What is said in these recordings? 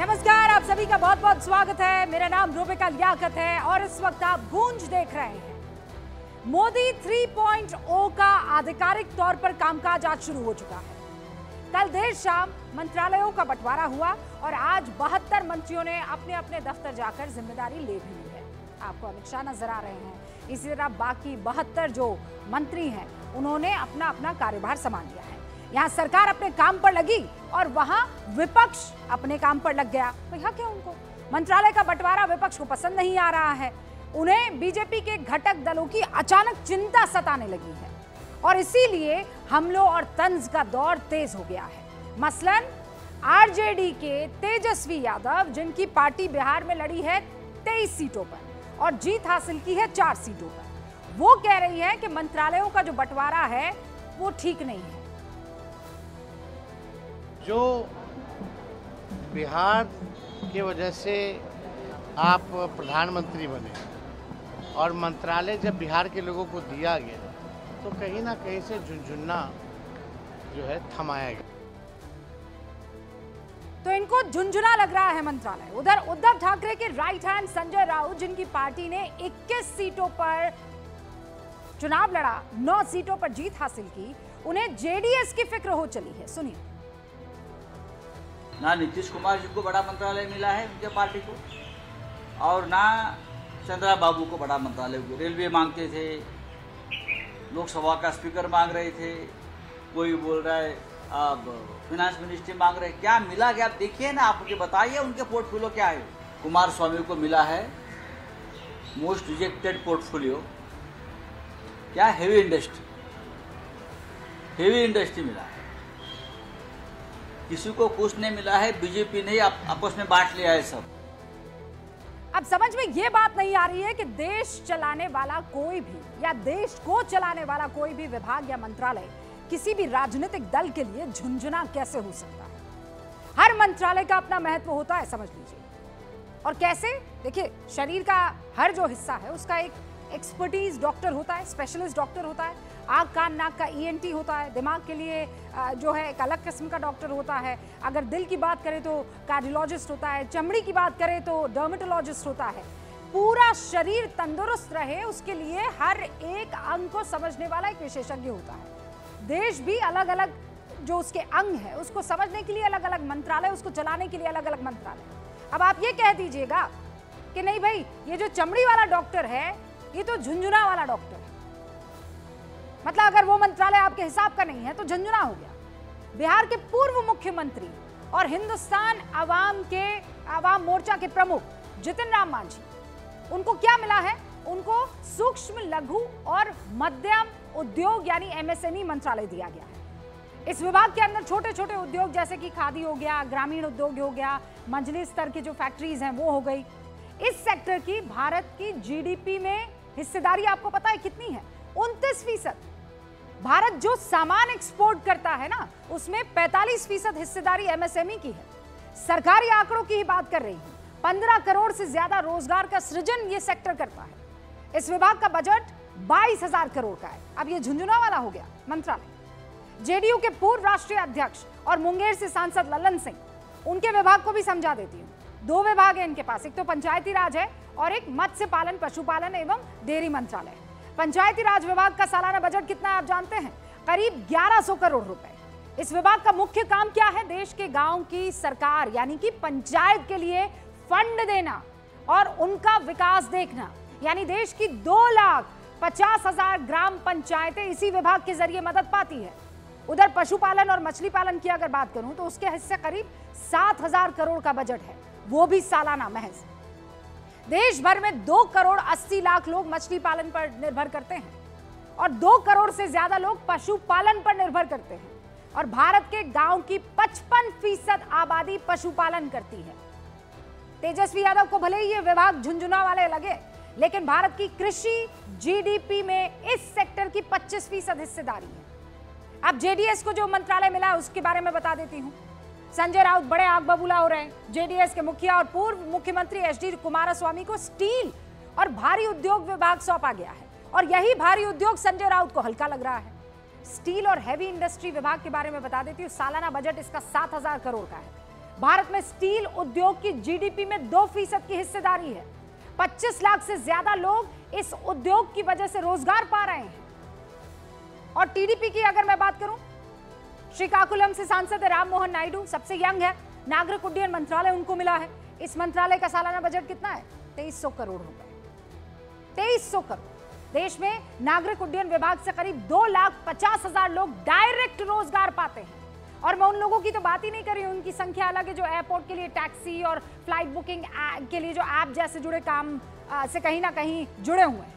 नमस्कार, आप सभी का बहुत बहुत स्वागत है। मेरा नाम रूबिका लियाकत है और इस वक्त आप गूंज देख रहे हैं। मोदी 3.0 का आधिकारिक तौर पर कामकाज आज शुरू हो चुका है। कल देर शाम मंत्रालयों का बंटवारा हुआ और आज 72 मंत्रियों ने अपने अपने दफ्तर जाकर जिम्मेदारी ले भी ली है। आपको अमित शाह नजर आ रहे हैं। इसी तरह बाकी 72 जो मंत्री हैं उन्होंने अपना अपना कार्यभार संभाल लिया है। यहाँ सरकार अपने काम पर लगी और वहां विपक्ष अपने काम पर लग गया। भैया क्या उनको मंत्रालय का बंटवारा विपक्ष को पसंद नहीं आ रहा है। उन्हें बीजेपी के घटक दलों की अचानक चिंता सताने लगी है और इसीलिए हमलों और तंज का दौर तेज हो गया है। मसलन आरजेडी के तेजस्वी यादव, जिनकी पार्टी बिहार में लड़ी है 23 सीटों पर और जीत हासिल की है 4 सीटों पर, वो कह रही है कि मंत्रालयों का जो बंटवारा है वो ठीक नहीं है। जो बिहार की वजह से आप प्रधानमंत्री बने और मंत्रालय जब बिहार के लोगों को दिया गया तो कहीं ना कहीं से झुनझुना जो है थमाया गया। तो इनको झुनझुना लग रहा है मंत्रालय। उधर उद्धव ठाकरे के राइट हैंड संजय राउत, जिनकी पार्टी ने 21 सीटों पर चुनाव लड़ा, 9 सीटों पर जीत हासिल की, उन्हें जेडीएस की फिक्र हो चली है। सुनिए। ना नीतीश कुमार जी को बड़ा मंत्रालय मिला है उनके पार्टी को, और ना चंद्रा बाबू को बड़ा मंत्रालय। रेलवे मांगते थे, लोकसभा का स्पीकर मांग रहे थे, कोई बोल रहा है अब फिनांस मिनिस्ट्री मांग रहे। क्या मिला क्या आप देखिए ना, आप मुझे बताइए उनके पोर्टफोलियो क्या है। कुमार स्वामी को मिला है मोस्ट रिजेक्टेड पोर्टफोलियो, क्या हेवी इंडस्ट्री मिला है। किसी को कुछ नहीं मिला है, बीजेपी ने आपस में बांट लिया है सब। अब समझ में ये बात नहीं आ रही है कि देश चलाने वाला कोई भी या देश को चलाने वाला कोई भी विभाग या मंत्रालय किसी भी राजनीतिक दल के लिए झुनझुना कैसे हो सकता है। हर मंत्रालय का अपना महत्व होता है, समझ लीजिए। और कैसे, देखिए, शरीर का हर जो हिस्सा है उसका एक एक्सपर्टीज डॉक्टर होता है, स्पेशलिस्ट डॉक्टर होता है। आँख कान नाक का ईएनटी होता है, दिमाग के लिए जो है एक अलग किस्म का डॉक्टर होता है। अगर दिल की बात करें तो कार्डियोलॉजिस्ट होता है, चमड़ी की बात करें तो डर्मेटोलॉजिस्ट होता है। पूरा शरीर तंदुरुस्त रहे उसके लिए हर एक अंग को समझने वाला एक विशेषज्ञ होता है। देश भी अलग अलग जो उसके अंग है उसको समझने के लिए अलग अलग मंत्रालय, उसको चलाने के लिए अलग अलग मंत्रालय। अब आप ये कह दीजिएगा कि नहीं भाई, ये जो चमड़ी वाला डॉक्टर है ये तो झुनझुना वाला डॉक्टर है, मतलब अगर वो मंत्रालय आपके हिसाब का नहीं है तो झुनझुना हो गया। बिहार के पूर्व मुख्यमंत्री और हिंदुस्तान आवाम मोर्चा के प्रमुख जितिन राम मांझी, उनको क्या मिला है? उनको सूक्ष्म लघु और मध्यम उद्योग यानी एमएसएमई मंत्रालय दिया गया है। इस विभाग के अंदर छोटे छोटे उद्योग जैसे कि खादी हो गया, ग्रामीण उद्योग हो गया, मंझली स्तर की जो फैक्ट्रीज हैं वो हो गई। इस सेक्टर की भारत की जीडीपी में हिस्सेदारी आपको पता है कितनी है? 29%। भारत जो सामान एक्सपोर्ट करता है ना, उसमें 45% हिस्सेदारी एमएसएमई की है। सरकारी आंकड़ों की ही बात कर रही हूं। 15 करोड़ से ज्यादा रोजगार का सृजन ये सेक्टर करता है। इस विभाग का बजट 22,000 करोड़ का है। अब ये झुनझुना वाला हो गया मंत्रालय। जेडीयू के पूर्व राष्ट्रीय अध्यक्ष और मुंगेर से सांसद ललन सिंह, उनके विभाग को भी समझा देती हूं। 2 विभाग है इनके पास, एक तो पंचायती राज है और एक मत्स्य पालन, पशुपालन एवं डेयरी मंत्रालय। पंचायती राज विभाग का सालाना बजट कितना है आप जानते हैं? करीब 1100 करोड़ रुपए। इस विभाग का मुख्य काम क्या है? देश के गांव की सरकार यानी कि पंचायत के लिए फंड देना और उनका विकास देखना, यानी देश की 2,50,000 ग्राम पंचायतें इसी विभाग के जरिए मदद पाती है। उधर पशुपालन और मछली पालन की अगर बात करूं तो उसके हिस्से करीब 7,000 करोड़ का बजट है, वो भी सालाना महज। देश भर में 2 करोड़ 80 लाख लोग मछली पालन पर निर्भर करते हैं और 2 करोड़ से ज्यादा लोग पशुपालन पर निर्भर करते हैं। और भारत के गांव की 55% आबादी पशुपालन करती है। तेजस्वी यादव को भले ही ये विभाग झुनझुना वाले लगे, लेकिन भारत की कृषि जीडीपी में इस सेक्टर की 25% हिस्सेदारी है। अब जेडीएस को जो मंत्रालय मिला है उसके बारे में बता देती हूं। संजय राउत बड़े आग बबूला हो रहे हैं। जेडीएस के मुखिया और पूर्व मुख्यमंत्री एचडी कुमारस्वामी को स्टील और भारी उद्योग विभाग सौंपा गया है और यही भारी उद्योग संजय राउत को हल्का लग रहा है। स्टील और हैवी इंडस्ट्री विभाग के बारे में बता देती हूँ। सालाना बजट इसका 7,000 करोड़ का है। भारत में स्टील उद्योग की जीडीपी में 2% की हिस्सेदारी है। 25 लाख से ज्यादा लोग इस उद्योग की वजह से रोजगार पा रहे हैं। और टीडीपी की अगर मैं बात करूं, श्रीकाकुलम से सांसद राम मोहन नायडू सबसे यंग है। नागरिक उड्डयन मंत्रालय उनको मिला है। इस मंत्रालय का सालाना बजट कितना है? 2300 करोड़ रुपए। 2300 करोड़। देश में नागरिक उड्डयन विभाग से करीब 2,50,000 लोग डायरेक्ट रोजगार पाते हैं। और मैं उन लोगों की तो बात ही नहीं कर रही हूं, उनकी संख्या अलग है जो एयरपोर्ट के लिए टैक्सी और फ्लाइट बुकिंग के लिए जो ऐप जैसे जुड़े काम से कहीं ना कहीं जुड़े हुए हैं।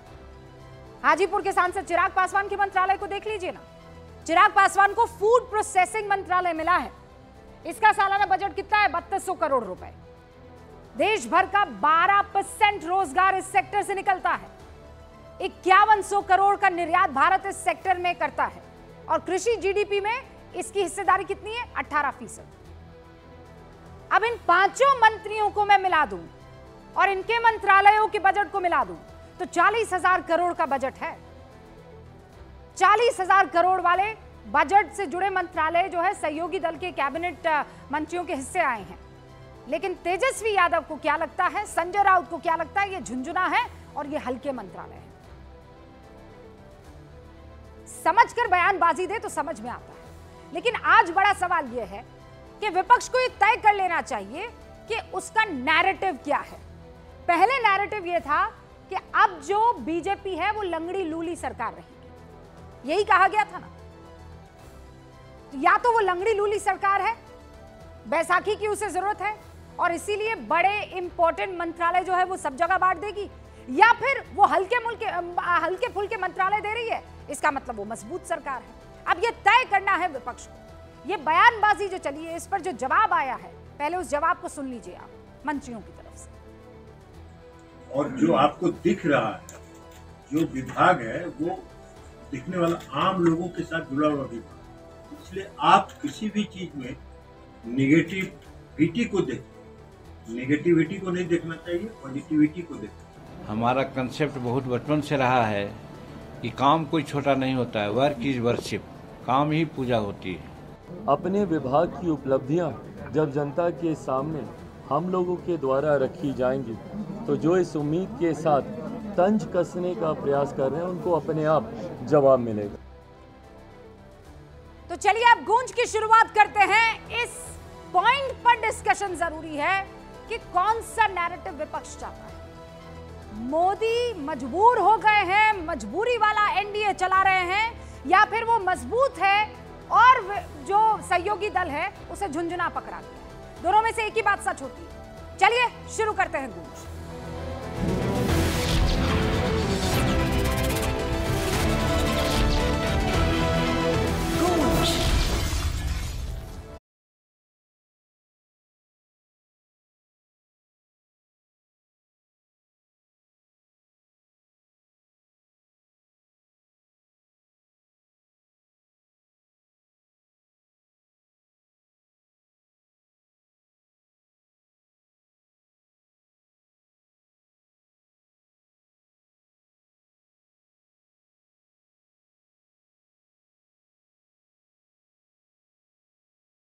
हाजीपुर के सांसद चिराग पासवान के मंत्रालय को देख लीजिए ना। चिराग पासवान को फूड प्रोसेसिंग मंत्रालय मिला है। इसका सालाना बजट कितना है? 3200 करोड़ रुपए। देश भर का 12% रोजगार इस सेक्टर से निकलता है। 5100 करोड़ का निर्यात भारत इस सेक्टर में करता है। और कृषि जीडीपी में इसकी हिस्सेदारी कितनी है? 18%। अब इन पांचों मंत्रियों को मैं मिला दूं और इनके मंत्रालयों के बजट को मिला दूं तो 40,000 करोड़ का बजट है। 40,000 करोड़ वाले बजट से जुड़े मंत्रालय जो है सहयोगी दल के कैबिनेट मंत्रियों के हिस्से आए हैं। लेकिन तेजस्वी यादव को क्या लगता है, संजय राउत को क्या लगता है, ये झुंझुना है और ये हल्के मंत्रालय है। समझकर बयानबाजी दे तो समझ में आता है। लेकिन आज बड़ा सवाल यह है कि विपक्ष को ये तय कर लेना चाहिए कि उसका नैरेटिव क्या है। पहले नैरेटिव यह था कि अब जो बीजेपी है वो लंगड़ी लूली सरकार रहेगी, यही कहा गया था ना। या तो वो लंगड़ी लूली सरकार है, बैसाखी की उसे जरूरत है और इसीलिए बड़े इंपॉर्टेंट मंत्रालय जो है वो सब जगह बांट देगी, या फिर वो हल्के फुल्के मंत्रालय दे रही है, इसका मतलब वो मजबूत सरकार है। अब ये तय करना है विपक्ष को। ये बयानबाजी जो चली है, इस पर जो जवाब आया है, पहले उस जवाब को सुन लीजिए आप मंत्रियों की तरफ से। और जो आपको दिख रहा है, जो विभाग है वो दिखने वाला आम लोगों के साथ जुड़ा हुआ विभाग, इसलिए आप किसी भी चीज में नेगेटिविटी को देखें। नेगेटिविटी को नहीं देखना चाहिए, पॉजिटिविटी को देखें। हमारा कंसेप्ट बहुत बचपन से रहा है कि काम कोई छोटा नहीं होता है, वर्क इज वर्शिप, काम ही पूजा होती है। अपने विभाग की उपलब्धियां जब जनता के सामने हम लोगों के द्वारा रखी जाएंगी तो जो इस उम्मीद के साथ तंज कसने का प्रयास कर रहे हैं उनको अपने आप जवाब मिलेगा। तो चलिए अब गूंज की शुरुआत करते हैं। इस पॉइंट पर डिस्कशन जरूरी है कि कौन सा नैरेटिव विपक्ष चाहता है। मोदी मजबूर हो गए हैं, मजबूरी वाला एनडीए चला रहे हैं, या फिर वो मजबूत है और जो सहयोगी दल है उसे झुंझुना पकड़ा दिया है। दोनों में से एक ही बात सच होती है। चलिए शुरू करते हैं गूंज।